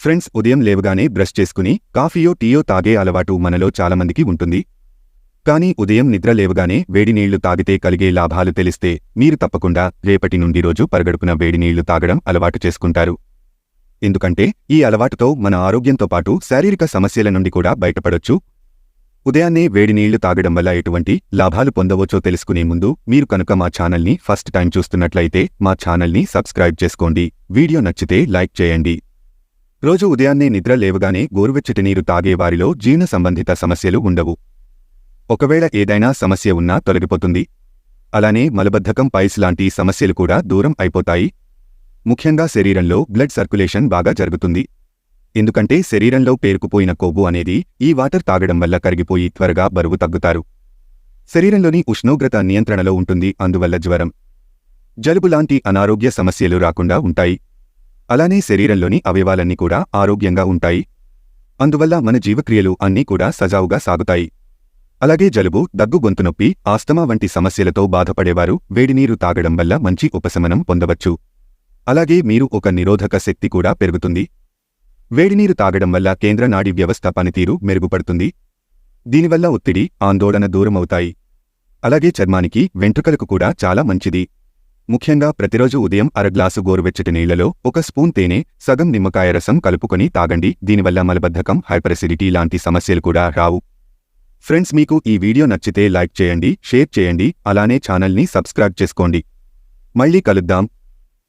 Friends, ఉదయం లేవగానే brush చేసుకుని కాఫీయో టీయో తాగే అలవాటు మనలో చాలామందికి ఉంటుంది. కానీ ఉదయం నిద్ర లేవగానే వేడినీళ్లు తాగితే కలిగే లాభాలు తెలిస్తే మీరు తప్పకుండా రేపటి నుండి రోజు పరగడుపున వేడినీళ్లు తాగడం అలవాటు చేసుకుంటారు. ఎందుకంటే ఈ అలవాటుతో మన ఆరోగ్యంతో పాటు శారీరక సమస్యల నుండి కూడా బయటపడొచ్చు. ఉదయాన్నే వేడినీళ్లు తాగడం వల్ల ఎటువంటి లాభాలు పొందవచ్చో తెలుసుకునే ముందు మీరు కనుక మా ఛానల్ని ఫస్ట్ టైం చూస్తున్నట్లయితే మా ఛానల్ని సబ్స్క్రైబ్ చేసుకోండి. వీడియో నచ్చితే లైక్ చేయండి. రోజు ఉదయాన్నే నిద్ర లేవగానే గోరువెచ్చటి నీరు తాగే వారిలో జీర్ణ సంబంధిత సమస్యలు ఉండవు. ఒకవేళ ఏదైనా సమస్య ఉన్నా తొలగిపోతుంది. అలానే మలబద్ధకం, పైల్స్ లాంటి సమస్యలు కూడా దూరం అయిపోతాయి. ముఖ్యంగా శరీరంలో బ్లడ్ సర్క్యులేషన్ బాగా జరుగుతుంది. ఎందుకంటే శరీరంలో పేరుకుపోయిన కొవ్వు అనేది ఈ వాటర్ తాగడం వల్ల కరిగిపోయి త్వరగా బరువు తగ్గుతారు. శరీరంలోని ఉష్ణోగ్రత నియంత్రణలో ఉంటుంది. అందువల్ల జ్వరం, జలుబు లాంటి అనారోగ్య సమస్యలు రాకుండా ఉంటాయి. అలానే శరీరంలోని అవయవాలన్నీ కూడా ఆరోగ్యంగా ఉంటాయి. అందువల్ల మన జీవక్రియలు అన్నీ కూడా సజావుగా సాగుతాయి. అలాగే జలుబు, దగ్గు, గొంతు నొప్పి, ఆస్తమా వంటి సమస్యలతో బాధపడేవారు వేడినీరు తాగడం వల్ల మంచి ఉపశమనం పొందవచ్చు. అలాగే మీరు ఒక నిరోధక శక్తి కూడా పెరుగుతుంది. వేడినీరు తాగడం వల్ల కేంద్ర నాడీ వ్యవస్థ పనితీరు మెరుగుపడుతుంది. దీనివల్ల ఒత్తిడి, ఆందోళన దూరమవుతాయి. అలాగే చర్మానికి, వెంట్రుకలకు కూడా చాలా మంచిది. ముఖ్యంగా ప్రతిరోజు ఉదయం అరగ్లాసు గోరువెచ్చటి నీళ్లలో 1 స్పూన్ తేనె, సగం నిమ్మకాయ రసం కలుపుకొని తాగండి. దీనివల్ల మలబద్ధకం, హైపర్ఎసిడిటీ లాంటి సమస్యలు కూడా రావు. ఫ్రెండ్స్, మీకు ఈ వీడియో నచ్చితే లైక్ చేయండి, షేర్ చేయండి, అలానే ఛానల్ని సబ్స్క్రైబ్ చేసుకోండి. మళ్ళీ కలుద్దాం.